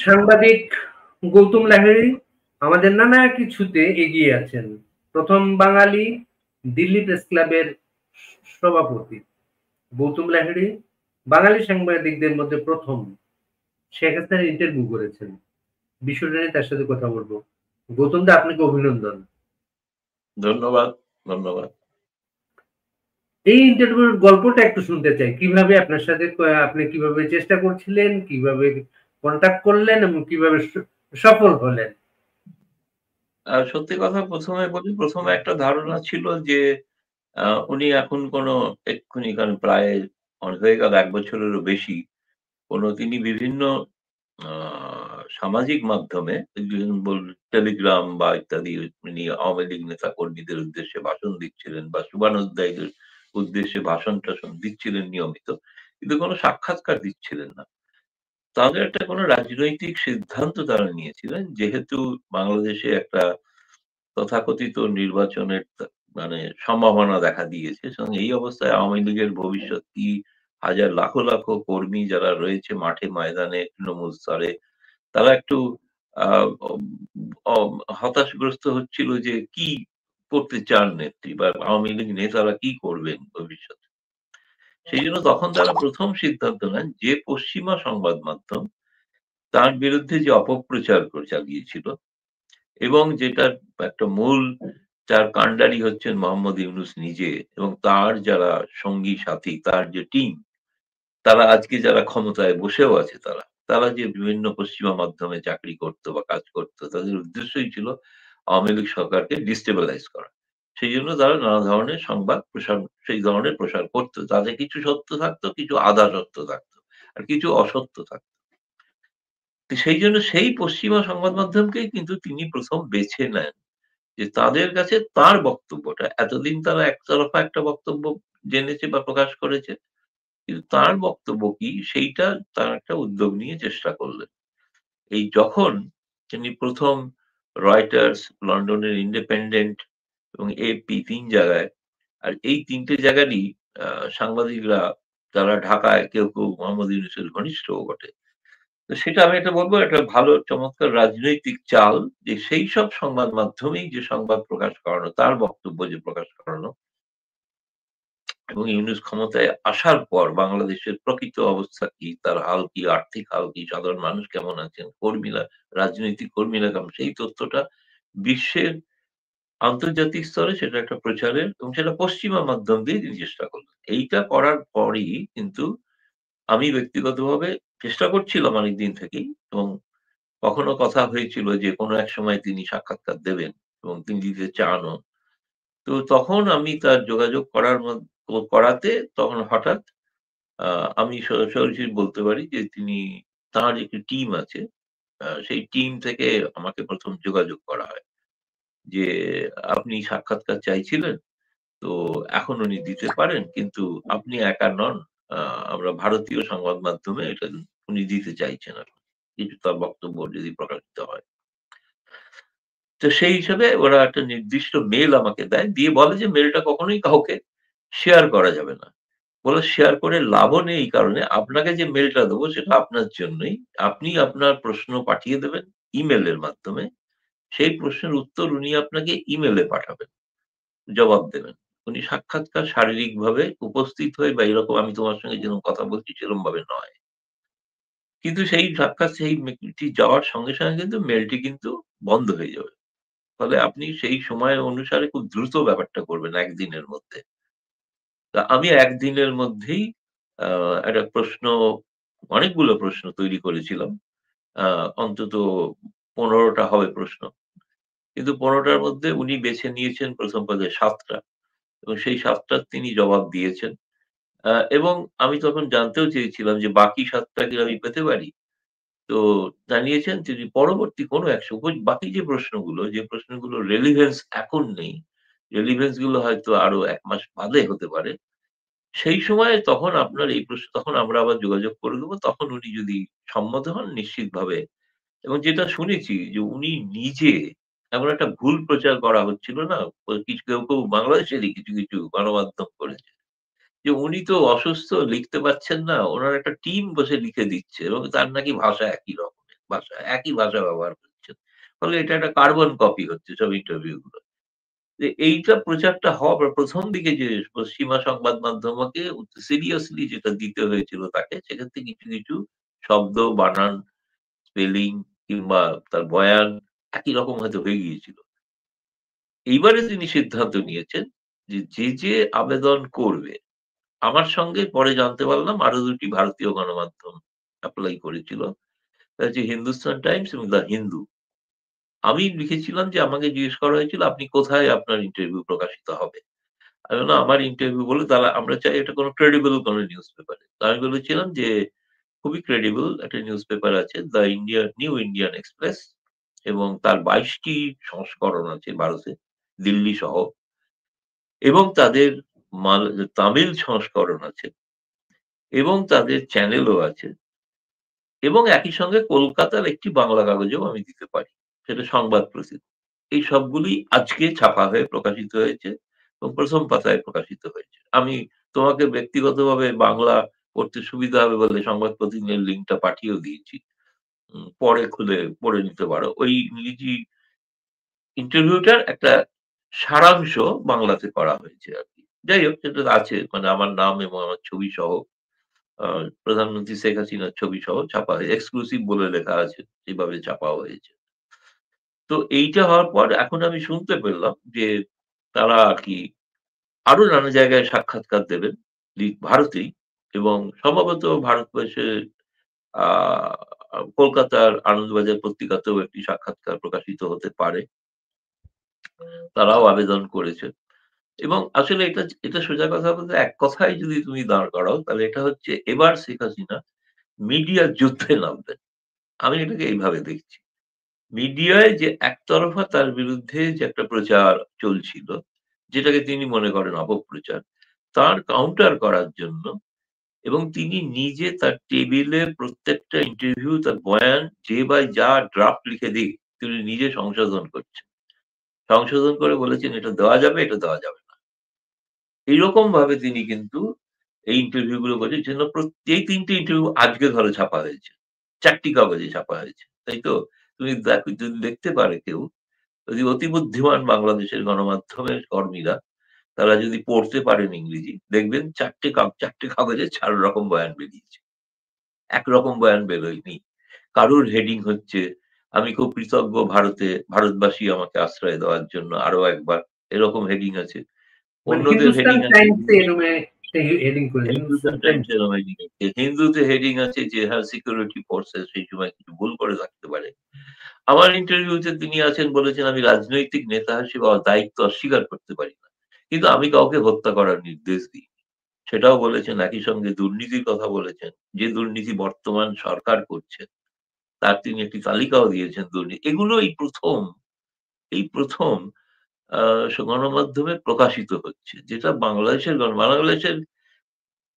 সাংবাদিক গৌতম লাহিড়ী আমাদের নানা কিছুতে এগিয়ে আছেন। প্রথম বাঙালি দিল্লি প্রেস ক্লাবের সভাপতি গৌতম লাহিড়ী বাঙালি সাংবাদিকদের মধ্যে প্রথম শেখ হাসিনার ইন্টারভিউ করেছেন। বিষয়টা নিয়ে তার সাথে কথা বলবো। গৌতম দা, আপনাকে অভিনন্দন। ধন্যবাদ। ধন্যবাদ। এই ইন্টারভিউর গল্পটা একটু শুনতে চাই। কিভাবে আপনার সাথে আপনি কিভাবে চেষ্টা করছিলেন, কিভাবে কন্টাক্ট করলেন এবং কিভাবে সফল হলেন? সত্যি কথা প্রথমে বলি, প্রথমে একটা ধারণা ছিল যে উনি এখন এক্ষুনি, কারণ প্রায় হয়ে গেল ১ বছরেরও বেশি। তিনি বিভিন্ন আ সামাজিক মাধ্যমে টেলিগ্রাম বা ইত্যাদি উনি আওয়ামী লীগ নেতা কর্মীদের উদ্দেশ্যে ভাষণ দিচ্ছিলেন বা শুভানুধ্যায়ীদের উদ্দেশ্যে ভাষণ-টাষণ দিচ্ছিলেন নিয়মিত। কিন্তু কোনো সাক্ষাৎকার দিচ্ছিলেন না। তাদের একটা কোনো রাজনৈতিক সিদ্ধান্ত তারা নিয়েছিলেন। যেহেতু বাংলাদেশে একটা তথাকথিত নির্বাচনের মানে সম্ভাবনা দেখা দিয়েছে। সুতরাং এই অবস্থায় আওয়ামী লীগের ভবিষ্যৎ কি, লাখো, লাখো কর্মী যারা রয়েছে মাঠে ময়দানে তৃণমূল স্তরে, তারা একটু আ অম অ হতাশগ্রস্ত হচ্ছিল যে কি করতে চান নেত্রী বা আওয়ামী লীগ নেতারা কি করবেন ভবিষ্যতে। সেইজন্য তখন তারা ১ম সিদ্ধান্ত নেন যে পশ্চিমা সংবাদ মাধ্যম তার বিরুদ্ধে যে অপপ্রচার চালিয়েছিল এবং যেটার একটা মূল যার কান্ডারি হচ্ছেন মোহাম্মদ ইউনূস নিজে এবং তার যারা সঙ্গী সাথী, তার যে টিম, তারা আজকে যারা ক্ষমতায় বসেও আছে তারা যে বিভিন্ন পশ্চিমা মাধ্যমে চাকরি করত বা কাজ করত, তাদের উদ্দেশ্যই ছিল আওয়ামী লীগ সরকারকে ডিস্টেবিলাইজ করা। সেইজন্য তারা নানা ধরনের সংবাদ সেই ধরনের প্রসার করত। তাতে কিছু সত্য থাকতো, কিছু আধা সত্য থাকতো, আর কিছু অসত্য থাকতো। তো সেইজন্য সেই পশ্চিমা সংবাদ মাধ্যমকেই কিন্তু তিনি ১ম বেছে নেন। যে তাদের কাছে তার বক্তব্যটা, এতদিন তারা একতরফা একটা বক্তব্য জেনেছে বা প্রকাশ করেছে। কিন্তু তার বক্তব্য কি সেইটা তার একটা উদ্যোগ নিয়ে চেষ্টা করলেন। এই যখন তিনি ১ম রয়টার্স, লন্ডনের ইন্ডিপেন্ডেন্ট এবং এপি ৩ জায়গায়, আর এই ৩ টে জায়গারই আ সাংবাদিকরা যারা ঢাকায় কেউ মোহাম্মদ ইউনূসের ঘনিষ্ঠও বটে। তো সেটা আমি একটা বলব, একটা ভালো চমৎকার রাজনৈতিক চাল যে সেইসব সংবাদ মাধ্যমেই যে সংবাদ প্রকাশ করানো, তার বক্তব্য যে প্রকাশ করানো এবং ইউনূস ক্ষমতায় আসার পর বাংলাদেশের প্রকৃত অবস্থা কি, তার হাল কি, আর্থিক হাল কি, সাধারণ মানুষ কেমন আছেন, কর্মীরা, রাজনৈতিক কর্মীরা কেমন, সেই তথ্যটা বিশ্বের আন্তর্জাতিক স্তরে সেটা একটা প্রচারের এবং সেটা পশ্চিমা মাধ্যম দিয়ে তিনি চেষ্টা করলেন। এইটা করার পরই কিন্তু আমি ব্যক্তিগতভাবে চেষ্টা করছিলাম অনেকদিন থেকেই এবং কখনো কথা হয়েছিল যে কোনো এক সময় তিনি সাক্ষাৎকার দেবেন এবং তিনি দিতে চানও। তো তখন আমি তার যোগাযোগ করাতে তখন হঠাৎ আ আমি সরাসরি বলতে পারি যে তার একটি টিম আছে। সেই টিম থেকে আমাকে ১ম যোগাযোগ করা হয়। যে আপনি সাক্ষাৎকার চাইছিলেন, তো এখন উনি দিতে পারেন। কিন্তু আপনি একা নন। আ আমরা ভারতীয় সংবাদ মাধ্যমে এটা উনি দিতে চাইছেন আরকি। কিছু তার বক্তব্য যদি প্রকাশিত হয়। তো সেই হিসাবে ওরা একটা নির্দিষ্ট মেইল আমাকে দেয়। দিয়ে বলে যে মেইলটা কখনোই কাউকে শেয়ার করা যাবে না। বলে শেয়ার করে লাভও নেই এই কারণে, আপনাকে যে মেইলটা দেবো সেটা আপনার জন্যই। আপনি আপনার প্রশ্ন পাঠিয়ে দেবেন ইমেইলের মাধ্যমে। সেই প্রশ্নের উত্তর উনি আপনাকে ইমেইলে পাঠাবেন। জবাব দেবেন। উনি সাক্ষাৎকার শারীরিকভাবে উপস্থিত হয়ে বা এরকম আমি তোমার সঙ্গে যেরকম কথা বলছি সেরকমভাবে নয়। কিন্তু সেই সাক্ষাৎ সেই মেইলটি যাওয়ার সঙ্গে কিন্তু মেইলটি কিন্তু বন্ধ হয়ে যাবে। ফলে আপনি সেই সময় অনুসারে খুব দ্রুত ব্যাপারটা করবেন ১ দিনের মধ্যে। তা আমি ১ দিনের মধ্যেই আ একটা অনেকগুলো প্রশ্ন তৈরি করেছিলাম। আ অন্তত ১৫ টা হবে প্রশ্ন। কিন্তু ১৫ টার মধ্যে উনি বেছে নিয়েছেন ১ম পর্যায়ে ৭ টা এবং সেই ৭ টার তিনি জবাব দিয়েছেন। এবং আমি তখন জানতেও চেয়েছিলাম যে বাকি ৭ টা কি আমি পেতে পারি? তো জানিয়েছেন তিনি পরবর্তী কোনো এক সময় বাকি যে প্রশ্নগুলো রেলেভেন্স এখন নেই, রেলেভেন্স গুলো হয়তো আরো ১ মাস বাদে হতে পারে। সেই সময়ে তখন আপনার এই প্রশ্ন তখন আমরা আবার যোগাযোগ করে দেব। তখন উনি যদি সম্মত হন নিশ্চিতভাবে, এবং যেটা শুনেছি যে উনি নিজে এমন একটা ভুল প্রচার করা হচ্ছিল না? কেউ বাংলাদেশেরই কিছু গণমাধ্যম করেছে। যে উনি তো অসুস্থ, লিখতে পারছেন না। উনার একটা টিম বসে লিখে দিচ্ছে এবং তার নাকি ভাষা একই রকমের। ভাষা, একই ভাষা ব্যবহার করছেন। ফলে এটা একটা কার্বন কপি হচ্ছে সব ইন্টারভিউ গুলো। এইটা প্রচারটা হওয়ার ১ম দিকে যে পশ্চিমা সংবাদ মাধ্যমকে সিরিয়াসলি যেটা দিতে হয়েছিল তাকে, সেক্ষেত্রে কিছু শব্দ, বানান, স্পেলিং কিংবা তার বয়ান একই রকম হয়তো হয়ে গিয়েছিল। এইবারে তিনি সিদ্ধান্ত নিয়েছেন যে আবেদন করবে, আমার সঙ্গে পরে জানতে পারলাম আরো ২ টি ভারতীয় গণমাধ্যম এপ্লাই করেছিল। সেটা হচ্ছে হিন্দুস্তান টাইমস এবং দ্য হিন্দু। আমি লিখেছিলাম যে আমাকে জিজ্ঞেস করা হয়েছিল, "আপনি কোথায় আপনার ইন্টারভিউ প্রকাশিত হবে?" আমি বললাম, "আমার ইন্টারভিউ" বলে তারা আমরা চাই এটা কোনো ক্রেডিবল কোনো নিউজ পেপারে। তো আমি বলেছিলাম যে খুবই ক্রেডিবল একটা নিউজ পেপার আছে নিউ ইন্ডিয়ান এক্সপ্রেস এবং তার ২২ টি সংস্করণ আছে ভারতে, দিল্লি সহ এবং তাদের মাল তামিল সংস্করণ আছে এবং তাদের চ্যানেলও আছে এবং একই সঙ্গে কলকাতার একটি বাংলা কাগজেও আমি দিতে পারি। সেটা সংবাদ প্রতিদিন। এই সবগুলি আজকে ছাপা হয়ে প্রকাশিত হয়েছে এবং ১ম পাতায় প্রকাশিত হয়েছে। আমি তোমাকে ব্যক্তিগতভাবে বাংলা পড়তে সুবিধা হবে বলে সংবাদ প্রতিদিনের লিঙ্কটা পাঠিয়েও দিয়েছি। পরে খুলে পড়ে নিতে পারো। ওই ইংরেজি ইন্টারভিউটার একটা সারাংশ বাংলাতে করা হয়েছে আরকি। যাই হোক সেটা আছে মানে আমার নাম এবং আমার ছবি সহ আ প্রধানমন্ত্রী শেখ হাসিনার ছবি সহ ছাপা হয়েছে। এক্সক্লুসিভ বলে লেখা আছে। এভাবে ছাপা হয়েছে। তো এইটা হওয়ার পর এখন আমি শুনতে পেলাম যে তারা আরকি আরো নানা জায়গায় সাক্ষাৎকার দেবেন ভারতেই এবং সম্ভবত ভারতবর্ষের আ কলকাতার আনন্দবাজার পত্রিকাতেও একটি সাক্ষাৎকার প্রকাশিত হতে পারে। তারাও আবেদন করেছে। এবং আসলে এটা সোজা কথা বলতে এক কথায় যদি তুমি দাঁড় করাও তাহলে এটা হচ্ছে এবার শেখ হাসিনা মিডিয়ার যুদ্ধে নামবেন। আমি এটাকে এইভাবে দেখছি। মিডিয়ায় যে একতরফা তার বিরুদ্ধে যে একটা প্রচার চলছিল, যেটাকে তিনি মনে করেন অপপ্রচার, তার কাউন্টার করার জন্য এবং তিনি নিজে তার টেবিলে প্রত্যেকটা ইন্টারভিউ, তার বয়ান যে বা যা ড্রাফট লিখে দিক, তিনি নিজে সংশোধন করছেন। সংশোধন করে বলেছেন এটা দেওয়া যাবে, এটা দেওয়া যাবে না। এইরকমভাবে তিনি কিন্তু এই ইন্টারভিউ গুলো করেছেন। যেন এই ৩ টে ইন্টারভিউ আজকে ধরো ছাপা হয়েছে। ৪ টি কাগজে ছাপা হয়েছে। তাই তো? তুমি যদি দেখতে পারে কেউ, যদি অতি বুদ্ধিমান বাংলাদেশের গণমাধ্যমের কর্মীরা, তারা যদি পড়তে পারেন ইংরেজি, দেখবেন ৪ টে কাগজে ৪ রকম বয়ান বেরিয়েছে। একরকম বয়ান বেরোয়নি। কারোর হেডিং হচ্ছে, "আমি খুব কৃতজ্ঞ ভারতবাসী আমাকে আশ্রয় দেওয়ার জন্য আরো একবার।" এরকম হেডিং আছে। মানে অন্যদের হিন্দুস্তান হেডিং আছে টাইমস এরকম হেডিং করেছে হিন্দুস্তান হিন্দুস্তান টাইমস। টাইমস এরকম হেডিং আছে। হিন্দুতে হেডিং আছে যে হ্যাঁ, সিকিউরিটি ফোর্সেস সেই সময় কিছু ভুল করে থাকতে পারে। আমার ইন্টারভিউতে তিনি আছেন বলেছেন, "আমি রাজনৈতিক নেতা হিসেবে দায়িত্ব অস্বীকার করতে পারি না। কিন্তু আমি কাউকে হত্যা করার নির্দেশ দিই।" সেটাও বলেছেন। একই সঙ্গে দুর্নীতির কথা বলেছেন। যে দুর্নীতি বর্তমান সরকার করছে, তার তিনি একটি তালিকাও দিয়েছেন দুর্নীতি। এগুলো এই প্রথম আ গণমাধ্যমে প্রকাশিত হচ্ছে। যেটা বাংলাদেশের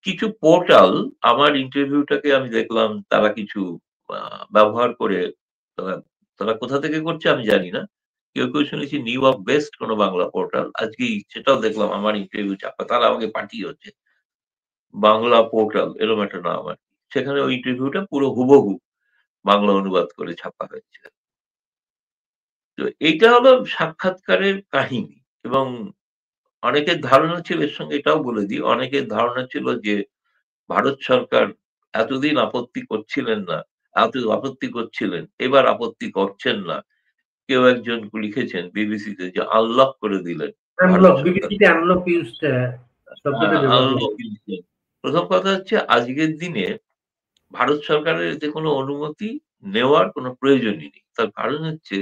কিছু পোর্টাল আমার ইন্টারভিউটাকে আমি দেখলাম তারা কিছু আ ব্যবহার করে তারা তারা কোথা থেকে করছে আমি জানি না। কেউ শুনেছি নিউ ইয়র্ক বেস্ট কোন বাংলা পোর্টাল। আজকেই সেটাও দেখলাম আমার ইন্টারভিউ ছাপা। তারা আমাকে পাঠিয়েছে। বাংলা পোর্টাল এরকম একটা নাম আরকি। সেখানে ওই ইন্টারভিউটা পুরো হুবহু বাংলা অনুবাদ করে ছাপা হয়েছে। তো এইটা হলো সাক্ষাৎকারের কাহিনী এবং অনেকের ধারণা ছিল এর সঙ্গে এটাও বলে দিই, অনেকের ধারণা ছিল যে ভারত সরকার এতদিন আপত্তি করছিলেন না, আপত্তি করছিলেন, এবার আপত্তি করছেন না। কেউ একজন লিখেছেন বিবিসিতে যে আনলক করে দিলেন ভারত আনলক, সরকার। বিবিসিতে আনলক ইউজটা শব্দটা ব্যবহার আনলক করেছে। দিয়েছেন। ১ম কথা হচ্ছে আজকের দিনে ভারত সরকারের এতে কোনো অনুমতি নেওয়ার কোনো প্রয়োজনই নেই। তার কারণ হচ্ছে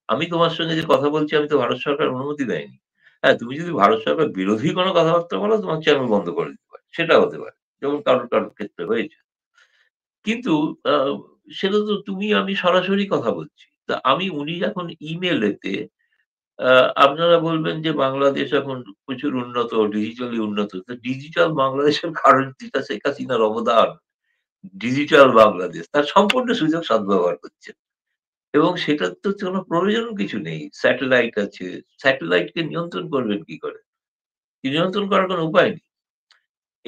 আমি তোমার সঙ্গে যে কথা বলছি আমি তো ভারত সরকার অনুমতি দেয়নি। হ্যাঁ, তুমি যদি ভারত সরকার বিরোধী কোনো কথাবার্তা বলো তোমার চ্যানেল বন্ধ করে দিতে পারে। সেটা হতে পারে। যেমন কারোর ক্ষেত্রে হয়েছে। কিন্তু আ সেটা তো তুমি আমি সরাসরি কথা বলছি। তা উনি এখন ইমেইলেতে আ আপনারা বলবেন যে বাংলাদেশ এখন প্রচুর উন্নত, ডিজিটালি উন্নত। তো ডিজিটাল বাংলাদেশের কারণ যেটা শেখ হাসিনার অবদান, ডিজিটাল বাংলাদেশ তার সম্পূর্ণ সুযোগ সদ্ব্যবহার করছে। এবং সেটার তো কোনো প্রয়োজন কিছু নেই। স্যাটেলাইট আছে। স্যাটেলাইটকে নিয়ন্ত্রণ করবেন কি করে? নিয়ন্ত্রণ করার কোনো উপায় নেই।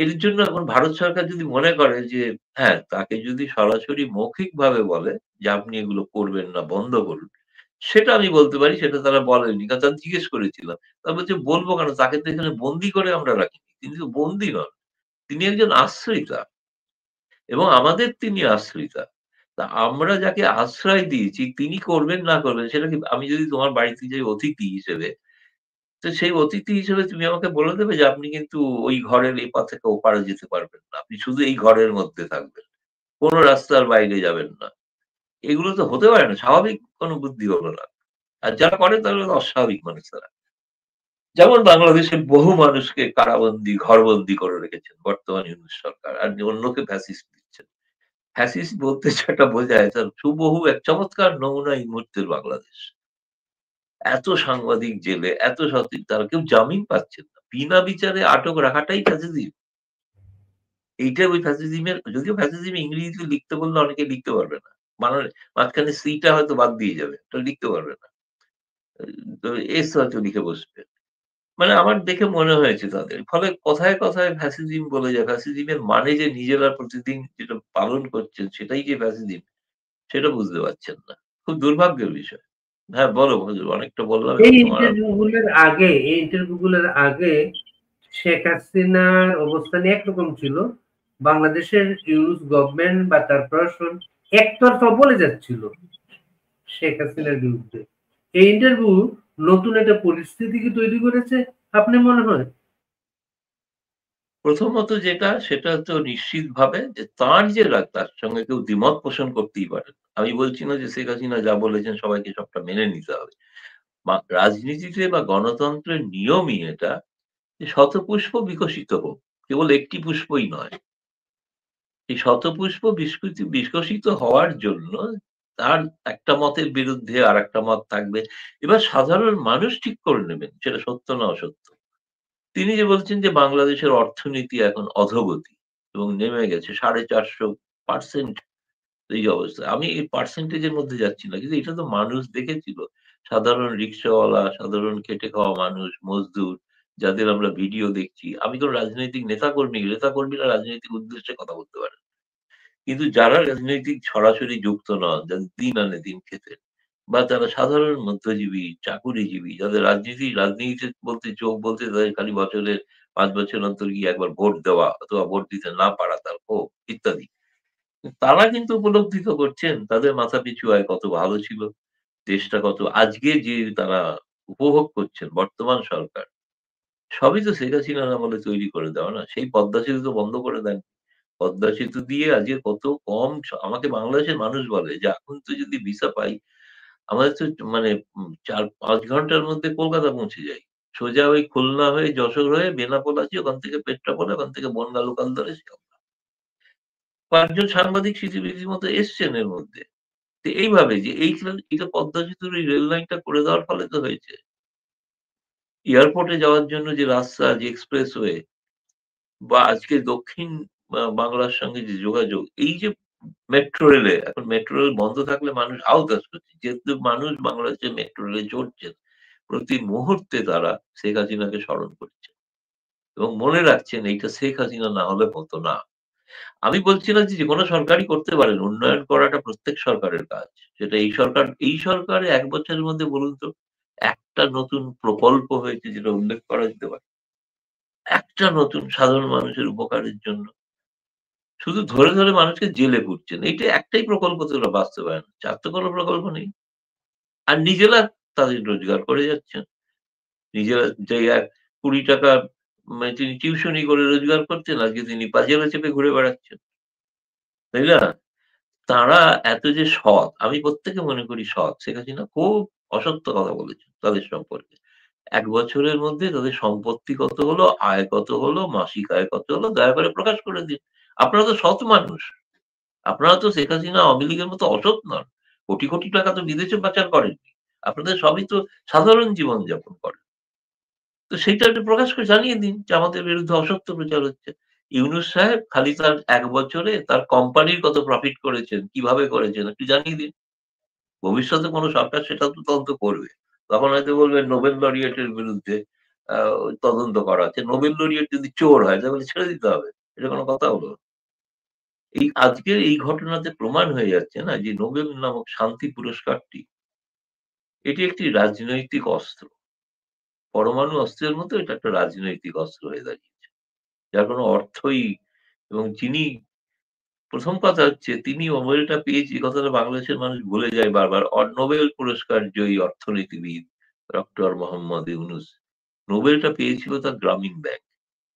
এর জন্য এখন ভারত সরকার যদি মনে করে যে হ্যাঁ, তাকে যদি সরাসরি মৌখিকভাবে বলে যে আপনি এগুলো করবেন না, বন্ধ করুন। সেটা আমি বলতে পারি, সেটা তারা বলেনি। কারণ তারা জিজ্ঞেস করেছিলাম। তারা বলছে, "বলব কেন? তাকে তো এখানে বন্দী করে আমরা রাখিনি। তিনি তো বন্দী নন। তিনি একজন আশ্রিতা এবং আমাদের তিনি আশ্রিতা। তা আমরা যাকে আশ্রয় দিয়েছি তিনি করবেন না করবেন সেটা কি আমি যদি তোমার বাড়িতে যাই অতিথি হিসেবে, তো সেই অতিথি হিসেবে তুমি আমাকে বলে দেবে যে আপনি কিন্তু ওই ঘরের এপার থেকে ওপারে যেতে পারবেন না। আপনি শুধু এই ঘরের মধ্যে থাকবেন। কোন রাস্তার বাইরে যাবেন না।" এগুলো তো হতে পারে না। স্বাভাবিক কোন বুদ্ধি হলো না। আর যারা করে তারা হলো অস্বাভাবিক মানুষ তারা। যেমন বাংলাদেশের বহু মানুষকে কারাবন্দী, ঘরবন্দী করে রেখেছেন বর্তমান ইউনূস সরকার। আর অন্যকে ফ্যাসিস্ট দিচ্ছেন। ফ্যাসিস্ট বলতে যেটা বোঝায় তার হুবহু এক চমৎকার নমুনা এই মুহূর্তের বাংলাদেশ। এত সাংবাদিক জেলে, এত সচিব তারা কেউ জামিন পাচ্ছেন না। বিনা বিচারে আটক রাখাটাই ফ্যাসিজম। এইটা ওই ফ্যাসিজমের যদিও ফ্যাসিজম ইংরেজিতে লিখতে বললে অনেকে লিখতে পারবে না। মাঝখানে সি টা হয়তো বাদ দিয়ে যাবে। ওটা লিখতে পারবে না। তো এস হয়তো লিখে বসবে। মানে আমার দেখে মনে হয়েছে তাদের। ফলে কথায়, কথায় ফ্যাসিজম বলে যায়। ফ্যাসিজমের মানে যে নিজেরা প্রতিদিন যেটা পালন করছেন সেটাই যে ফ্যাসিজম সেটা বুঝতে পারছেন না। খুব দুর্ভাগ্যের বিষয়। হ্যাঁ, বলো হুজুর অনেকটা বললাম এই এবার তোমার ইন্টারভিউগুলোর আগে শেখ হাসিনার অবস্থান একরকম ছিল। বাংলাদেশের ইউনুস গভর্নমেন্ট বা তার প্রশাসন একতরফা বলে যাচ্ছিল শেখ হাসিনার বিরুদ্ধে। এই ইন্টারভিউ নতুন একটা পরিস্থিতি কি তৈরি করেছে আপনি মনে হয়? প্রথমত যেটা সেটা তো নিশ্চিতভাবে যে তার যে রাগ তার সঙ্গে কেউ দ্বিমত পোষণ করতেই পারে না। আমি বলছি না যে শেখ হাসিনা যা বলেছেন সবাইকে সবটা মেনে নিতে হবে। রাজনীতিতে বা গণতন্ত্রের নিয়মই এটা যে শতপুষ্প বিকশিত হোক। কেবল একটি পুষ্পই নয়। এই শতপুষ্প বিকশিত হওয়ার জন্য তার একটা মতের বিরুদ্ধে আরেকটা মত থাকবে। এবার সাধারণ মানুষ ঠিক করে নেবেন সেটা সত্য না অসত্য। তিনি যে বলছেন যে বাংলাদেশের অর্থনীতি এখন অধোগতি এবং নেমে গেছে 450% এই অবস্থা। আমি এই পার্সেন্টেজ এর মধ্যে যাচ্ছি না। কিন্তু এটা তো মানুষ দেখেছিল। সাধারণ রিক্শাওয়ালা, সাধারণ খেটে খাওয়া মানুষ, মজদুর যাদের আমরা ভিডিও দেখছি। আমি কোন রাজনৈতিক নেতাকর্মীরা রাজনৈতিক উদ্দেশ্যে কথা বলতে পারে। কিন্তু যারা রাজনৈতিক সরাসরি যুক্ত নন, যাদের দিন আনে দিন খেতে বা যারা সাধারণ মধ্যজীবী, চাকুরিজীবী, যাদের রাজনীতিতে বলতে চোখ বলতে তাদের খালি বছরে ৫ বছর অন্তর গিয়ে একবার ভোট দেওয়া অথবা ভোট দিতে না পারা তার ক্ষোভ ইত্যাদি। তারা কিন্তু উপলব্ধি তো করছেন তাদের মাথাপিছু আয় কত ভালো ছিল। দেশটা কত আজকে যে তারা উপভোগ করছেন বর্তমান সরকার, সবই তো শেখ হাসিনার আমলে তৈরি করে দেওয়া না? সেই পদ্মা সেতু তো বন্ধ করে দেন। পদ্মা সেতু দিয়ে আজকে কত কম আমাকে বাংলাদেশের মানুষ বলে যে এখন তো যদি ভিসা পাই, আমাদের তো মানে ৪-৫ ঘন্টার মধ্যে কলকাতা পৌঁছে যাই। সোজা ওই খুলনা হয়ে যশোর হয়ে বেনাপোল আছি, ওখান থেকে পেট্রাপোল, ওখান থেকে বনগা লোকাল ধরে শিয়ালদা। কয়েকজন সাংবাদিক রীতিমতো এসছেন এর মধ্যে। তো এইভাবে যে এটা পদ্মা সেতুর এই রেল লাইনটা করে দেওয়ার ফলে তো হয়েছে। এয়ারপোর্টে যাওয়ার জন্য যে রাস্তা, যে এক্সপ্রেসওয়ে বা আজকে দক্ষিণ বাংলার সঙ্গে যে যোগাযোগ, এই যে মেট্রো রেলে এখন মেট্রো রেল বন্ধ থাকলে মানুষ আওতাজ করছে। যেহেতু মানুষ বাংলাদেশের মেট্রো রেলে চড়ছেন, প্রতি মুহূর্তে তারা শেখ হাসিনাকে স্মরণ করছেন এবং মনে রাখছেন এইটা শেখ হাসিনা না হলে হতো না। আমি বলছি না যে যেকোনো সরকারই করতে পারেন। উন্নয়ন করাটা প্রত্যেক সরকারের কাজ। সেটা এই সরকারে ১ বছরের মধ্যে বলুন তো একটা নতুন প্রকল্প হয়েছে যেটা উল্লেখ করা যেতে পারে। একটা নতুন সাধারণ মানুষের উপকারের জন্য। শুধু ধরে, ধরে মানুষকে জেলে পুরছেন। এইটা একটাই প্রকল্প তো ওরা বাস্তবায়ন হচ্ছে। আর তো কোন প্রকল্প নেই। আর নিজেরা তাদের রোজগার করে যাচ্ছেন। নিজেরা যে ৳২০ তিনি টিউশনি করে রোজগার করতেন, আজকে তিনি পাজেরো চেপে ঘুরে বেড়াচ্ছেন। তাই না? তারা এত যে সৎ, আমি প্রত্যেকে মনে করি সৎ। শেখ হাসিনা খুব অসত্য কথা বলেছেন তাদের সম্পর্কে। ১ বছরের মধ্যে তাদের সম্পত্তি কত হলো, আয় কত হলো, মাসিক আয় কত হলো দয়া করে প্রকাশ করে দিন। আপনারা তো সৎ মানুষ। আপনারা তো শেখ হাসিনা, আওয়ামী লীগের মতো অসৎ নন। কোটি, কোটি টাকা তো বিদেশে পাচার করেননি। আপনাদের সবই তো সাধারণ জীবনযাপন করেন। তো সেইটা একটু প্রকাশ করে জানিয়ে দিন যে আমাদের বিরুদ্ধে অসত্য প্রচার হচ্ছে। ইউনূস সাহেব খালি তার ১ বছরে তার কোম্পানির কত প্রফিট করেছেন, কিভাবে করেছেন একটু জানিয়ে দিন। ভবিষ্যতে কোন সরকার সেটা তো তদন্ত করবে। তখন হয়তো বলবেন নোবেল লরিয়েটের বিরুদ্ধে তদন্ত করা হচ্ছে। নোবেল লরিয়েট যদি চোর হয় তাহলে ছেড়ে দিতে হবে। এটা কোনো কথা হলো? এই আজকের এই ঘটনাতে প্রমাণ হয়ে যাচ্ছে না যে নোবেল নামক শান্তি পুরস্কারটি এটি একটি রাজনৈতিক অস্ত্র। পরমাণু অস্ত্রের মতো এটা একটা রাজনৈতিক অস্ত্র হয়ে দাঁড়িয়েছে। যার কোনো অর্থই এবং যিনি ১ম কথা হচ্ছে তিনি নোবেলটা পেয়েছে এই কথাটা বাংলাদেশের মানুষ ভুলে যায় বারবার। নোবেল পুরস্কার জয়ী অর্থনীতিবিদ ডক্টর মোহাম্মদ ইউনুস। নোবেলটা পেয়েছিল তার গ্রামীণ ব্যাংক।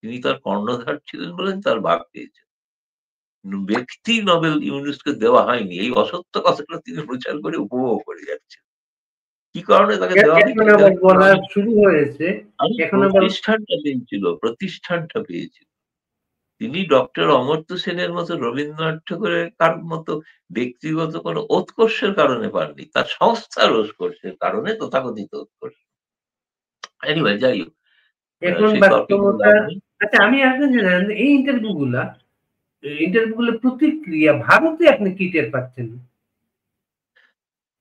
তিনি তার কর্ণধার ছিলেন বলে তার ভাগ পেয়েছেন। ব্যক্তি নোবেল ইউনুসকে দেওয়া হয়নি। এই অসত্য কথাটা তিনি প্রচার করে উপভোগ করে যাচ্ছেন। কি কারণে তাকে দেওয়া হয়নি এখন এটা আবার হচ্ছে বলা শুরু হয়েছে, আরে এখন আবার প্রতিষ্ঠানটা পেয়েছিল। তিনি ডক্টর অমর্ত্য সেনের মতো রবীন্দ্রনাথ ঠাকুরের কার মতো ব্যক্তিগত কোনো উৎকর্ষের কারণে পাননি। তার সংস্থার উৎকর্ষের কারণে তথাকথিত উৎকর্ষ। এনিওয়ে যাই হোক, এখন সেই তর্কে কোনো বাস্তবতা। লাভ নেই। আচ্ছা, আমি আপনাকে জানেন এই ইন্টারভিউ গুলো প্রতিক্রিয়া ভারতে আপনি কি টের পাচ্ছেন?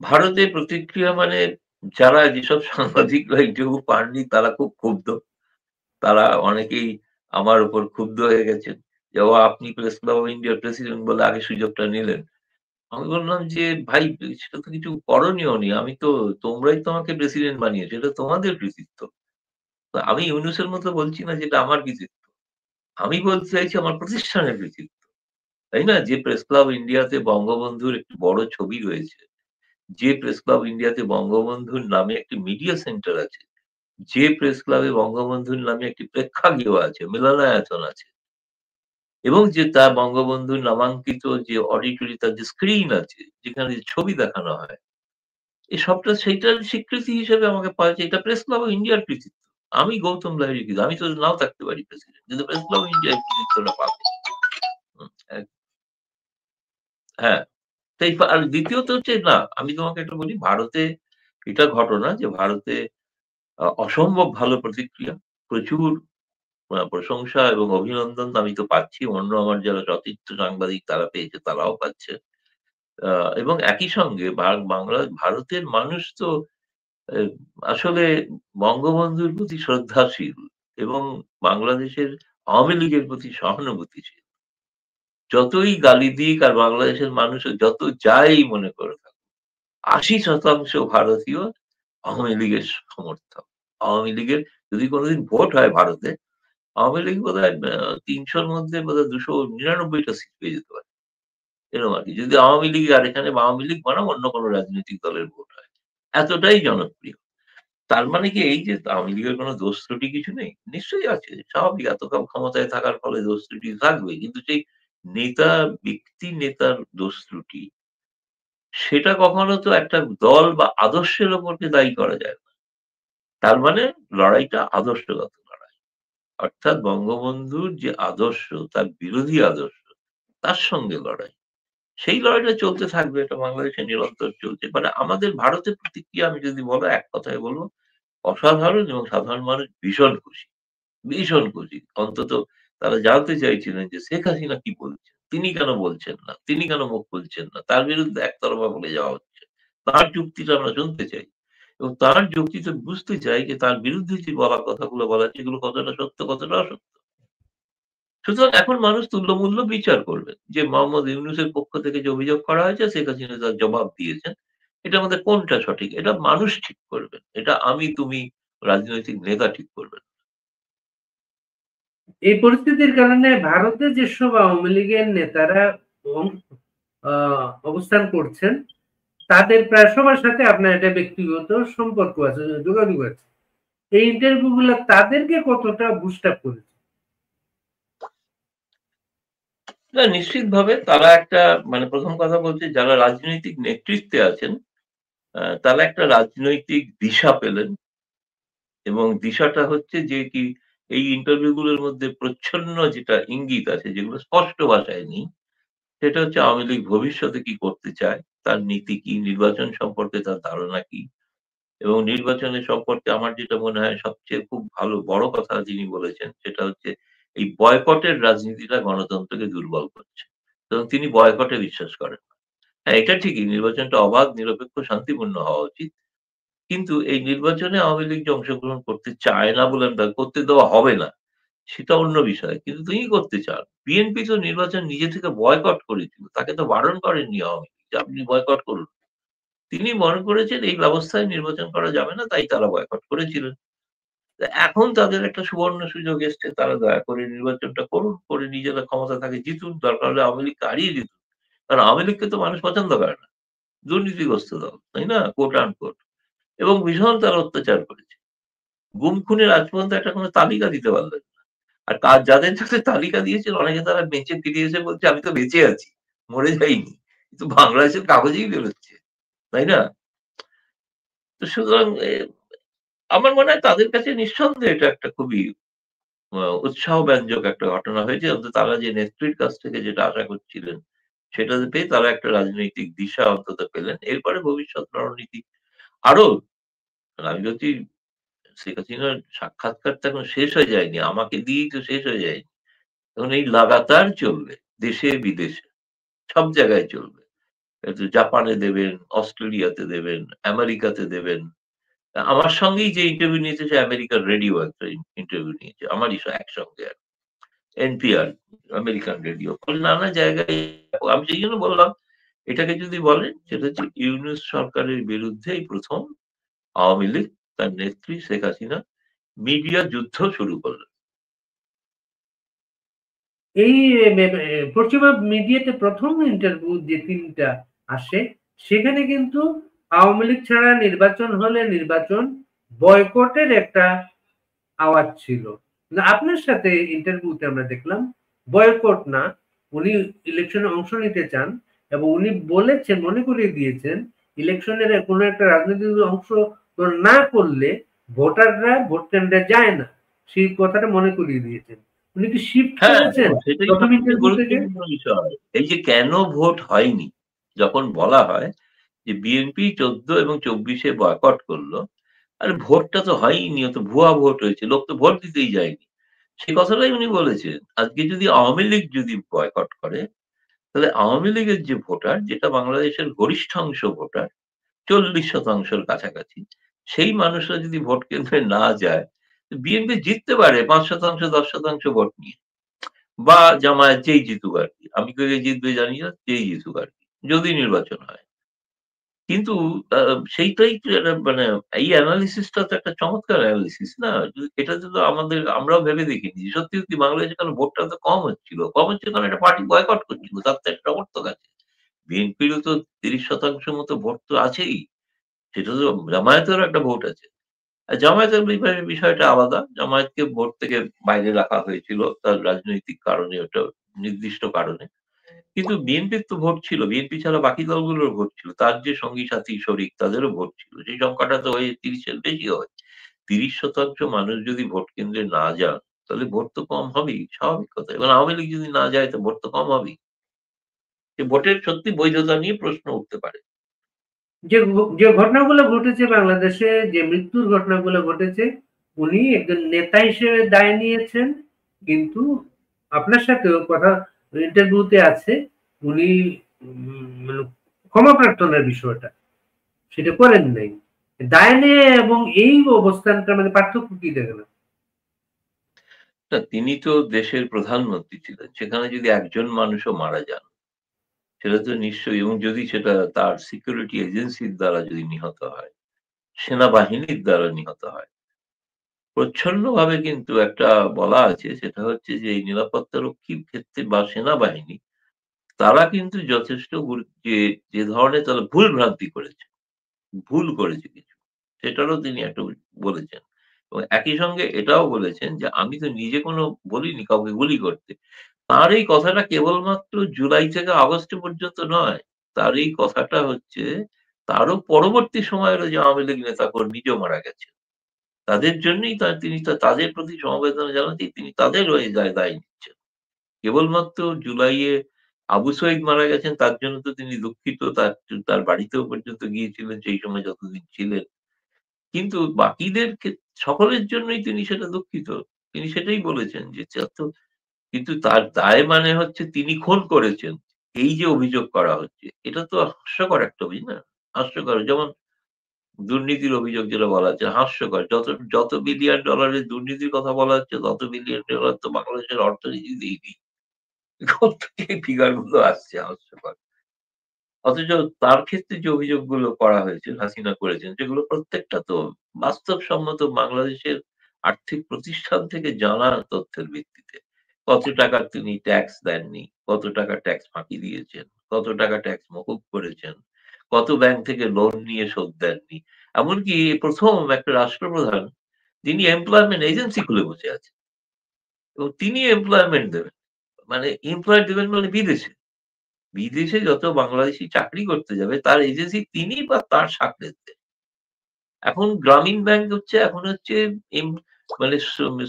ভারতে প্রতিক্রিয়া মানে যারা যেসব সাংবাদিকরা ইন্টারভিউ পাননি তারা খুব ক্ষুব্ধ। তারা অনেকেই আমার উপর ক্ষুব্ধ হয়ে গেছেন। যে, "ও আপনি প্রেস ক্লাব অফ ইন্ডিয়ার প্রেসিডেন্ট বলে আগে সুযোগটা নিলেন।" আমি বললাম যে, "ভাই সেটা তো কিছু করণীয় নেই। তোমরাই তো আমাকে প্রেসিডেন্ট বানিয়েছো। এটা তোমাদের কৃতিত্ব। তো আমি ইউনূসের মতো বলছি না যে এটা আমার কৃতিত্ব। আমি বলতে চাইছি আমার প্রতিষ্ঠানের কৃতিত্ব। তাই না? যে প্রেস ক্লাব ইন্ডিয়াতে বঙ্গবন্ধুর একটি বড় ছবি রয়েছে। যে প্রেস ক্লাব ইন্ডিয়াতে বঙ্গবন্ধুর নামে একটি মিডিয়া সেন্টার আছে। যে প্রেস ক্লাবে বঙ্গবন্ধুর নামে একটি প্রেক্ষাগৃহ আছে, মিলনায়তন আছে। এবং যে তার বঙ্গবন্ধুর নামাঙ্কিত যে অডিটরি তার যে স্ক্রিন আছে, যেখানে ছবি দেখানো হয়। এই সবটা সেইটার স্বীকৃতি হিসেবে আমাকে পাওয়া যায়। এটা প্রেস ক্লাব অফ ইন্ডিয়ার কৃতিত্ব। আমি গৌতম লাহিড়ী কৃতিত্ব। আমি তো নাও থাকতে পারি প্রেসিডেন্ট। কিন্তু প্রেস ক্লাব অফ ইন্ডিয়া এই কৃতিত্বটা পাবে। হুম, হ্যাঁ। আর দ্বিতীয়ত হচ্ছে না, আমি তোমাকে একটা বলি ভারতে এটা ঘটনা যে ভারতে অসম্ভব ভালো প্রতিক্রিয়া। প্রচুর প্রশংসা এবং অভিনন্দন আমি তো পাচ্ছি। অন্য আমার যারা সতীর্থ সাংবাদিক তারা পেয়েছে তারাও পাচ্ছে। আ এবং একই সঙ্গে ভারতের মানুষ তো এ আসলে বঙ্গবন্ধুর প্রতি শ্রদ্ধাশীল এবং বাংলাদেশের আওয়ামী লীগের প্রতি সহানুভূতিশীল। যতই গালি দিক আর বাংলাদেশের মানুষও যত যাই মনে করে থাকুক, ৮০% ভারতীয় আওয়ামী লীগের সমর্থক। আওয়ামী লীগের যদি কোনদিন ভোট হয় ভারতে, আওয়ামী লীগ বোধহয় ৩০০ র মধ্যে বোধহয় ২৯৯ টা সিট পেয়ে যেতে পারে। এরকম আরকি। যদি আওয়ামী লীগ আর এখানে আওয়ামী লীগ বনাম অন্য কোন রাজনৈতিক দলের ভোট হয়। এতটাই জনপ্রিয়। তার মানে কি এই যে আওয়ামী লীগের কোন দোষ ত্রুটি কিছু নেই? নিশ্চয়ই আছে। স্বাভাবিক এতকাল ক্ষমতায় থাকার ফলে দোষ ত্রুটি থাকবেই। কিন্তু সেই নেতা, ব্যক্তি নেতার দোষ ত্রুটি সেটা কখনো তো একটা দল বা আদর্শের উপরকে দায়ী করা যায় না। তার মানে লড়াইটা আদর্শগত লড়াই। অর্থাৎ বঙ্গবন্ধুর যে আদর্শ, তার বিরোধী আদর্শ, তার সঙ্গে লড়াই। সেই লড়াইটা চলতে থাকবে। এটা বাংলাদেশে নিরন্তর চলছে। মানে আমাদের ভারতের প্রতিক্রিয়া আমি যদি বলো এক কথায় বলব অসাধারণ এবং সাধারণ মানুষ ভীষণ খুশি। ভীষণ খুশি। অন্তত তারা জানতে চাইছিলেন যে শেখ হাসিনা কি বলছেন? তিনি কেন বলছেন না? তিনি কেন মুখ খুলছেন না? তার বিরুদ্ধে একতরফা বলে যাওয়া হচ্ছে। তার যুক্তিটা আমরা শুনতে চাই। এবং তার যুক্তিতে বুঝতে চাই যে তার বিরুদ্ধে যে বলা কথাগুলো বলা হচ্ছে এগুলো কতটা সত্য, কতটা অসত্য। সুতরাং এখন মানুষ তুল্যমূল্য বিচার করবেন। যে মোহাম্মদ ইউনূসের পক্ষ থেকে যে অভিযোগ করা হয়েছে শেখ হাসিনা তার জবাব দিয়েছেন। এটার মধ্যে কোনটা সঠিক? এটা মানুষ ঠিক করবেন। এটা আমি, তুমি রাজনৈতিক নেতা ঠিক করবেন। এই পরিস্থিতির কারণে ভারতে যেসব আওয়ামী লীগের নেতারা অং- অবস্থান করছেন, তাদের প্রায় সবার সাথে আপনার একটা ব্যক্তিগত সম্পর্ক আছে, যোগাযোগ আছে। এই ইন্টারভিউ গুলো তাদেরকে কতটা বুস্ট আপ করেছে? না নিশ্চিতভাবে তারা একটা মানে ১ম কথা বলছি যারা রাজনৈতিক নেতৃত্বে আছেন, তারা একটা রাজনৈতিক দিশা পেলেন এবং দিশাটা হচ্ছে যে কি এই ইন্টারভিউ গুলোর মধ্যে প্রচ্ছন্ন যেটা ইঙ্গিত আছে যেগুলো স্পষ্ট ভাষায় নেই, সেটা হচ্ছে আওয়ামী লীগ ভবিষ্যতে কি করতে চায়, তার নীতি কি, নির্বাচন সম্পর্কে তার ধারণা কি এবং নির্বাচনের সম্পর্কে আমার যেটা মনে হয় সবচেয়ে খুব ভালো বড় কথা যিনি বলেছেন সেটা হচ্ছে এই বয়কটের রাজনীতিটা গণতন্ত্রকে দুর্বল করছে এবং তিনি বয়কটে বিশ্বাস করেন না। হ্যাঁ, এটা ঠিকই নির্বাচনটা অবাধ, নিরপেক্ষ, শান্তিপূর্ণ হওয়া উচিত। কিন্তু এই নির্বাচনে আওয়ামী লীগ যে অংশগ্রহণ করতে চায় না বলে করতে দেওয়া হবে না, সেটা অন্য বিষয়। কিন্তু তিনি করতে চান। বিএনপি তো নির্বাচন নিজে থেকে বয়কট করেছিল। তাকে তো বারণ করেননি আওয়ামী লীগ যে আপনি বয়কট করুন। তিনি মনে করেছেন এই ব্যবস্থায় নির্বাচন করা যাবে না, তাই তারা বয়কট করেছিলেন। তো এখন তাদের একটা সুবর্ণ সুযোগ এসছে। তারা দয়া করে নির্বাচনটা করুন। করে নিজেরা ক্ষমতা থাকে জিতুন। দরকার হলে আওয়ামী লীগকে হারিয়ে জিতুন। কারণ আওয়ামী লীগকে তো মানুষ পছন্দ করে না। দুর্নীতিগ্রস্ত দল। তাই না? Coat unquote. এবং ভীষণ তারা অত্যাচার করেছে। গুম খুনের আজ পর্যন্ত একটা কোন তালিকা দিতে পারলেন না। আর যাদের তালিকা দিয়েছেন অনেকে তারা বেঁচে ফিরে এসে বলছে, "আমি তো বেঁচে আছি। মরে যাইনি।" কিন্তু বাংলাদেশের কাগজেই বেরোচ্ছে। তাই না? তো সুতরাং আমার মনে হয় তাদের কাছে নিঃসন্দেহে এটা একটা খুবই উৎসাহব্যঞ্জক একটা ঘটনা হয়েছে। অন্তত তারা যে নেত্রীর কাছ থেকে যেটা আশা করছিলেন, সেটা পেয়ে তারা একটা রাজনৈতিক দিশা অন্তত পেলেন। এরপরে ভবিষ্যৎ রণনীতি আরো আমি যদি শেখ হাসিনার সাক্ষাৎকার তো এখন শেষ হয়ে যায়নি। আমাকে দিয়েই তো শেষ হয়ে যায়নি। এখন এই লাগাতার চলবে। দেশে বিদেশে সব জায়গায় চলবে। জাপানে দেবেন, অস্ট্রেলিয়াতে দেবেন, আমেরিকাতে দেবেন। আমার সঙ্গেই যে ইন্টারভিউ নিয়েছে সে আমেরিকার রেডিও একটা ইন্টারভিউ নিয়েছে। আমারই একসঙ্গে এনপিআর, আমেরিকান রেডিও। নানা জায়গায় আমি সেইজন্য বললাম, এটাকে যদি বলেন সেটা হচ্ছে ইউনূস সরকারের বিরুদ্ধে এই ১ম আওয়ামী লীগ তার নেত্রী শেখ হাসিনা মিডিয়া যুদ্ধ শুরু করল। এই পশ্চিমা মিডিয়াতে প্রথম ইন্টারভিউ যে ৩ টা আসে, সেখানে কিন্তু আওয়ামী লীগ ছাড়া নির্বাচন হলে নির্বাচন বয়কটের একটা আওয়াজ ছিল। না আপনার সাথে ইন্টারভিউতে আমরা দেখলাম বয়কট না, উনি ইলেকশনে অংশ নিতে চান এবং উনি বলেছেন, মনে করিয়ে দিয়েছেন ইলেকশনের কোনো একটা রাজনৈতিক অংশ না করলে ভোটাররা ভোট কেন্দ্রে যায় না। সেই কথাটা মনে করিয়ে দিয়েছেন। উনি কি শিফট হ্যাঁ, করেছেন দেখুন সেটাই প্রথম সবচেয়ে ইন্টারভিউ থেকে? গুরুত্বপূর্ণ বিষয়। এই যে কেন ভোট হয়নি? যখন বলা হয় যে বিএনপি ১৪ এবং ২৪ এ বয়কট করল। আরে ভোটটা তো হয়ইনি, ও তো ভুয়া ভোট হয়েছে। লোক তো ভোট দিতেই যায়নি। সেই কথাটাই উনি বলেছেন। আজকে যদি আওয়ামী লীগ যদি বয়কট করে, তাহলে আওয়ামী লীগের যে ভোটার, যেটা বাংলাদেশের গরিষ্ঠাংশ ভোটার, ৪০% র কাছাকাছি, সেই মানুষরা যদি ভোট কেন্দ্রে না যায়, বিএনপি জিততে পারে ৫% ১০% ভোট নিয়ে। বা জামায়াত যেই জিতুক আরকি। আমি কে জিতবে জানি না, যেই জিতুক আরকি। যদি নির্বাচন হয়। কিন্তু আ সেইটাই তো একটা মানে এই এনালিসিস টা তো একটা চমৎকার এনালিসিস না? এটাতে তো আমরাও ভেবে দেখিনি। সত্যি, সত্যি বাংলাদেশে কারণ ভোটটা তো কম হচ্ছিল। কম হচ্ছে কারণ একটা পার্টি বয়কট করছিল। তার তো একটা সমর্থক আছে। বিএনপিরও তো ৩০% মতো ভোট তো আছেই। সেটা তো জামায়াতেরও একটা ভোট আছে। জামায়াতের বিষয়টা আলাদা। জামায়াতকে ভোট থেকে বাইরে রাখা হয়েছিল। তার রাজনৈতিক কারণে ওটা নির্দিষ্ট কারণে। কিন্তু বিএনপির তো ভোট ছিল। বিএনপি ছাড়া বাকি দলগুলোর ভোট ছিল। তার যে সঙ্গী সাথী শরিক তাদেরও ভোট ছিল। সেই সংখ্যাটা তো ওই ৩০ এর বেশি হয়। ৩০% মানুষ যদি ভোট কেন্দ্রে না যান, তাহলে ভোট তো কম হবেই। স্বাভাবিক কথা। এবার আওয়ামী লীগ যদি না যায় তো ভোট তো কম হবেই। যে ভোটের সত্যি বৈধতা নিয়ে প্রশ্ন উঠতে পারে। যে ঘটনাগুলো ঘটেছে বাংলাদেশে, যে মৃত্যুর ঘটনাগুলো ঘটেছে, উনি একজন নেতা হিসেবে দায় নিয়েছেন। কিন্তু আপনার সাথেও কথা ইন্টারভিউতে আছে, উনি মানে ক্ষমা প্রার্থনার বিষয়টা সেটা করেন নাই। দায় নিয়ে এবং এই অবস্থানটা মানে পার্থক্য কি দেখেন? না তিনি তো দেশের প্রধানমন্ত্রী ছিলেন। সেখানে যদি একজন মানুষও মারা যান, সেটা তো নিশ্চয়ই এবং যদি সেটা তার সিকিউরিটি এজেন্সির দ্বারা যদি নিহত হয়, সেনাবাহিনীর দ্বারা নিহত হয়। প্রচ্ছন্নভাবে কিন্তু একটা বলা আছে সেটা হচ্ছে যে এই নিরাপত্তারক্ষীর ক্ষেত্রে বা সেনাবাহিনী তারা কিন্তু যথেষ্ট যে ধরনের তারা ভুল ভ্রান্তি করেছে, ভুল করেছে কিছু। সেটারও তিনি একটা বলেছেন। এবং একই সঙ্গে এটাও বলেছেন যে আমি তো নিজে কোনো বলিনি কাউকে গুলি করতে। তার এই কথাটা কেবলমাত্র জুলাই থেকে আগস্ট পর্যন্ত নয়। তার এই কথাটা হচ্ছে তারও পরবর্তী সময়েরও যে আওয়ামী লীগ নেতাকর্মী নিজেও মারা গেছে। তাদের জন্যই তিনি তাদের প্রতি সমবেদনা জানাতেই তিনি তাদের হয়ে দায় নিচ্ছেন। কেবলমাত্র জুলাইয়ে আবু সঈদ মারা গেছেন তার জন্য তো তিনি দুঃখিত। তার বাড়িতেও পর্যন্ত গিয়েছিলেন সেই সময় যতদিন ছিলেন। কিন্তু বাকিদের সকলের জন্যই তিনি সেটা দুঃখিত। তিনি সেটাই বলেছেন যে কিন্তু তার দায় মানে হচ্ছে তিনি খুন করেছেন। এই যে অভিযোগ করা হচ্ছে, এটা তো হাস্যকর একটা অভিযোগ না? হাস্যকর যেমন দুর্নীতির অভিযোগ যেটা বলা হচ্ছে হাস্যকর। যত যত বিলিয়ন ডলারের দুর্নীতির কথা বলা হচ্ছে তত বিলিয়ন ডলার তো বাংলাদেশের অর্থনীতিতেই নেই। কোত্থেকে এই ফিগার গুলো আসছে হাস্যকর। অথচ তার ক্ষেত্রে যে অভিযোগগুলো করা হয়েছে, হাসিনা করেছেন, সেগুলো প্রত্যেকটা তো বাস্তবসম্মত বাংলাদেশের আর্থিক প্রতিষ্ঠান থেকে জানা তথ্যের ভিত্তিতে। কত টাকা তিনি ট্যাক্স দেননি, কত টাকা ট্যাক্স ফাঁকি দিয়েছেন, কত টাকা ট্যাক্স মকুব করেছেন, কত ব্যাংক থেকে লোন নিয়ে শোধ দেননি। এমনকি ১ম একটা রাষ্ট্রপ্রধান যিনি এমপ্লয়মেন্ট এজেন্সি খুলে বসে আছেন এবং তিনি এমপ্লয়মেন্ট দেবেন। মানে এমপ্লয় দেবেন মানে বিদেশে। বিদেশে যত বাংলাদেশী চাকরি করতে যাবে তার এজেন্সি তিনি বা তার শাখা। এখন গ্রামীণ ব্যাংক হচ্ছে এখন হচ্ছে এম মানে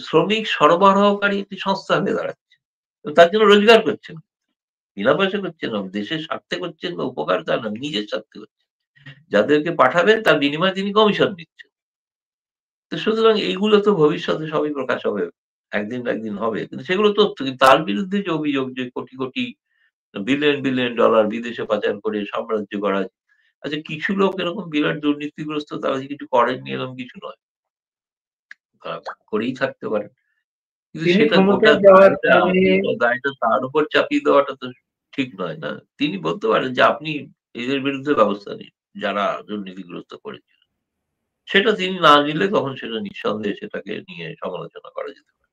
শ্রমিক সরবরাহকারী একটি সংস্থা হয়ে দাঁড়াচ্ছে। তো তার জন্য রোজগার করছেন। বিনা পয়সা করছেন না। দেশের স্বার্থে করছেন বা উপকার তা না, নিজের স্বার্থে করছেন। যাদেরকে পাঠাবেন তার বিনিময়ে তিনি কমিশন নিচ্ছেন। তো সুতরাং এইগুলো তো ভবিষ্যতে সবই প্রকাশ হবে। একদিন না একদিন হবে। কিন্তু সেগুলো তথ্য। কিন্তু তার বিরুদ্ধে যে অভিযোগ যে কোটি, কোটি বিলিয়ন, বিলিয়ন ডলার বিদেশে পাচার করে সাম্রাজ্য গড়া। আচ্ছা কিছু লোক এরকম বিরাট দুর্নীতিগ্রস্ত তারা যে কিছু করেননি এরকম কিছু নয়। তারা করেই থাকতে পারেন। কিন্তু তিনি সেটা গোটা ক্ষমতায় যাওয়ার পরে গোটা দায়টা তার উপর চাপিয়ে দেওয়াটা তো ঠিক নয় না? তিনি বলতে পারেন যে আপনি এদের বিরুদ্ধে ব্যবস্থা নিন, যারা দুর্নীতিগ্রস্ত করেছিল। সেটা তিনি না নিলে তখন সেটা নিঃসন্দেহে সেটাকে নিয়ে সমালোচনা করা যেতে পারে।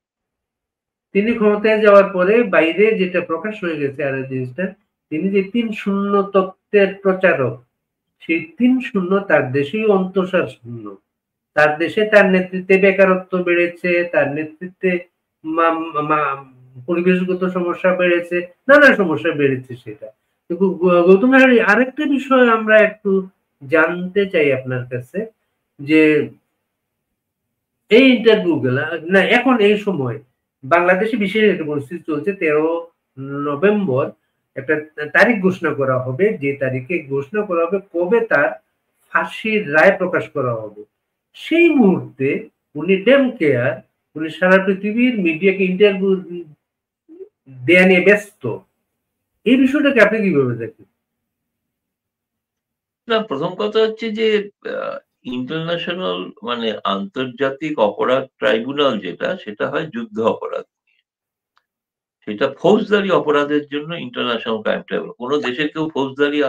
তিনি ক্ষমতায় যাওয়ার পরে বাইরে যেটা প্রকাশ হয়ে গেছে আর জিনিসটা, তিনি যে ৩-০ তত্ত্বের প্রচারক, সেই ৩-০ তার দেশেই অন্তঃসার শূন্য। তার দেশে তার নেতৃত্বে বেকারত্ব বেড়েছে, তার নেতৃত্বে পরিবেশগত সমস্যা বেড়েছে, নানা সমস্যা বেড়েছে সেটা। কিন্তু গৌতম নাহারি আরেকটা বিষয় আমরা একটু জানতে চাই আপনার কাছে যে এই ইন্টারভিউ গুলা না এখন এই সময় বাংলাদেশে বিশেষ একটা পরিস্থিতি চলছে 13 নভেম্বর একটা তারিখ ঘোষণা করা হবে যে তারিখে ঘোষণা করা হবে কবে তার ফাঁসির রায় প্রকাশ করা হবে সেই মুহূর্তে উনি ডেম কেয়ার উনি সারা পৃথিবীর মিডিয়াকে ইন্টারভিউ দেয়া নিয়ে ব্যস্ত এই বিষয়টাকে আপনি কিভাবে দেখেন? না ১ম কথা হচ্ছে যে আ ইন্টারন্যাশনাল মানে আন্তর্জাতিক অপরাধ ট্রাইব্যুনাল যেটা সেটা হয় যুদ্ধ অপরাধ। সেটা ফৌজদারি অপরাধের জন্য ইন্টারন্যাশনাল ক্রাইম ট্রাইব্যুনাল। কোন দেশের কেউ ফৌজদারি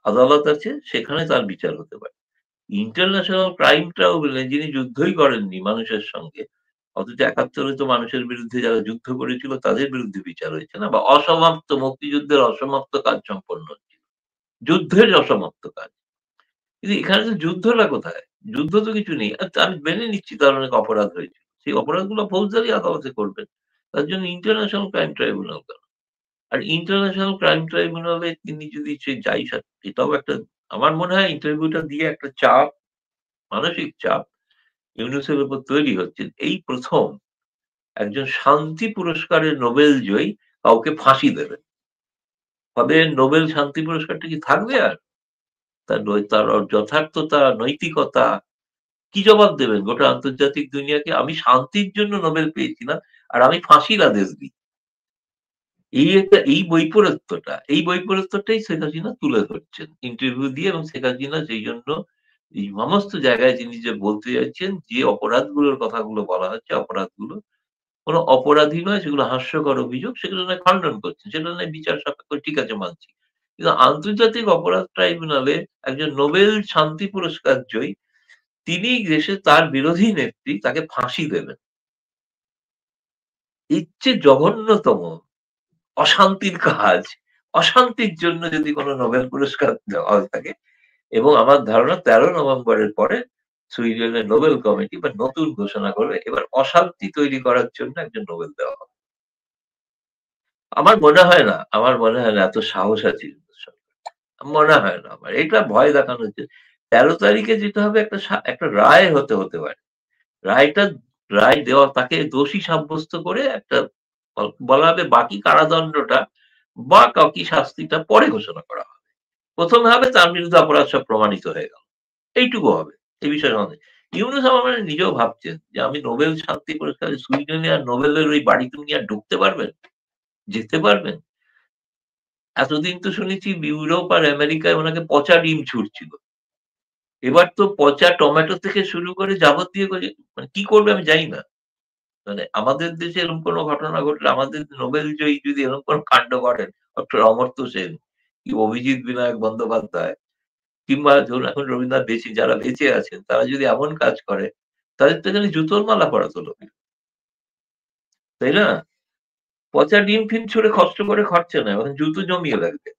আদালত আছে সেখানে তার বিচার হতে পারে। ইন্টারন্যাশনাল ক্রাইম ট্রাইব্যুনালে যিনি যুদ্ধই করেননি মানুষের সঙ্গে, অথচ ৭১ এ তো মানুষের বিরুদ্ধে যারা যুদ্ধ করেছিল তাদের বিরুদ্ধে বিচার হয়েছে না? বা অসমাপ্ত মুক্তিযুদ্ধের অসমাপ্ত কাজ সম্পন্ন হচ্ছিল। যুদ্ধের অসমাপ্ত কাজ। কিন্তু এখানে তো যুদ্ধটা কোথায়? যুদ্ধ তো কিছু নেই। আচ্ছা আমি মেনে নিচ্ছি তার অনেক অপরাধ হয়েছে। সেই অপরাধগুলো ফৌজদারি আদালতে করবেন। তার জন্য ইন্টারন্যাশনাল ক্রাইম ট্রাইব্যুনাল কেন? আর ইন্টারন্যাশনাল ক্রাইম ট্রাইব্যুনালে তিনি যদি সে যাই এটাও একটা আমার মনে হয় ইন্টারভিউটা দিয়ে একটা চাপ, মানসিক চাপ ইউনুসের উপর তৈরি হচ্ছে। এই ১ম একজন শান্তি পুরস্কারের নোবেল জয়ী কাউকে ফাঁসি দেবেন। তবে নোবেল শান্তি পুরস্কারটা কি থাকবে আর? তার যথার্থতা, নৈতিকতা কি জবাব দেবেন গোটা আন্তর্জাতিক দুনিয়াকে? আমি শান্তির জন্য নোবেল পেয়েছি না, আর আমি ফাঁসির আদেশ দিই। এই বৈপরীত্যটাই শেখ হাসিনা তুলে ধরছেন ইন্টারভিউ দিয়ে এবং শেখ হাসিনা সেই জন্য এই সমস্ত জায়গায় তিনি যে বলতে চাইছেন যে অপরাধগুলোর কথাগুলো বলা হচ্ছে অপরাধগুলো কোন অপরাধী নয় সেগুলো হাস্যকর অভিযোগ সেগুলো নয় খণ্ডন করছেন। সেগুলো নয় বিচার সাপেক্ষ ঠিক আছে মানছি। কিন্তু আন্তর্জাতিক অপরাধ ট্রাইব্যুনালে একজন নোবেল শান্তি পুরস্কার জয়ী তিনি দেশে তার বিরোধী নেত্রী তাকে ফাঁসি দেবেন। এর চেয়ে জঘন্যতম অশান্তির কাজ, অশান্তির জন্য যদি কোন নোবেল পুরস্কার দেওয়া হয়ে থাকে এবং আমার ধারণা ১৩ নভেম্বরের পরে সুইডেনের নোবেল কমিটি বা নতুন ঘোষণা করবে এবার অশান্তি তৈরি করার জন্য একজন নোবেল দেওয়া হবে। আমার মনে হয় না এত সাহস আছে ইউনূস সরকারের। মনে হয় না আমার। এটা ভয় দেখানো হচ্ছে। ১৩ তারিখে যেটা হবে একটা রায় হতে পারে। রায়টা রায় দেওয়া তাকে দোষী সাব্যস্ত করে একটা বলা হবে বাকি কারাদণ্ডটা বা বাকি শাস্তিটা পরে ঘোষণা করা হবে। ১ম এ হবে তার বিরুদ্ধে অপরাধ সব প্রমাণিত হয়ে গেল। এইটুকু হবে। এই বিষয়ে সন্দেহ ইউনূস আমার মানে নিজেও ভাবছেন যে আমি নোবেল শান্তি পুরস্কারে সুইডেনে আর নোবেলের ওই বাড়িতে উনি আর ঢুকতে পারবেন? যেতে পারবেন? এতদিন তো শুনেছি ইউরোপ আর আমেরিকায় উনাকে পচা ডিম ছুড়ছিল। এবার তো পচা টমেটো থেকে শুরু করে যাবতীয় মানে কি করবে আমি জানি না। মানে আমাদের দেশে এরকম কোনো ঘটনা ঘটলে আমাদের নোবেল জয়ী যদি এরকম কোনো কাণ্ড করেন, ডক্টর অমর্ত্য সেন, কি অভিজিৎ বিনায়ক বন্দ্যোপাধ্যায় কিংবা ধরুন এখন রবীন্দ্রনাথ বেশি যারা বেঁচে আছেন তারা যদি এমন কাজ করে, তাদের তো এখানে জুতোর মালা পরাতো লোকে। তাই না? পচা ডিম-ফিম ছুঁড়ে কষ্ট করে খাচ্ছে না। এখন জুতো জমিয়ে রাখবে।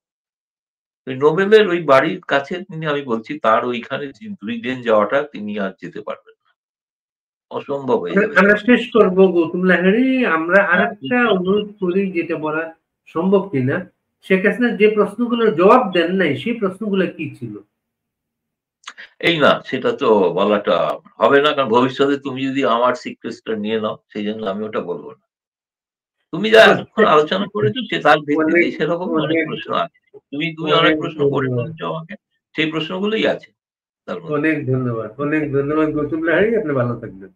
ওই নোবেলের ওই বাড়ির কাছে আমি বলছি তার ওইখানে ২ দিন যাওয়াটা তিনি আর যেতে পারবেন না। অসম্ভব হয়ে যাবে আমরা তার। শেষ করব গৌতম লাহিড়ী। আমরা হ্যাঁ, আরেকটা অনুরোধ করি, যেটা বলা সম্ভব কিনা, শেখ হাসিনা যে প্রশ্নগুলোর জবাব দেন নাই সেই প্রশ্নগুলো কি ছিল? এই না সেটা তো বলাটা হবে না। কারণ ভবিষ্যতে তুমি যদি আমার সিক্রেটসটা নিয়ে নাও, সেইজন্য আমি ওটা বলব না। তুমি যা এতক্ষণ আলোচনা করেছো তার অনেক ভিত্তিতেই সেরকম অনেক অনেক প্রশ্ন আছে। তুমি অনেক অনেক প্রশ্ন করে ধন্যবাদ। ফেলেছো আমাকে। সেই প্রশ্নগুলোই আছে তার মধ্যে। অনেক ধন্যবাদ। অনেক ধন্যবাদ গৌতম লাহিড়ী। আপনি ভালো থাকবেন।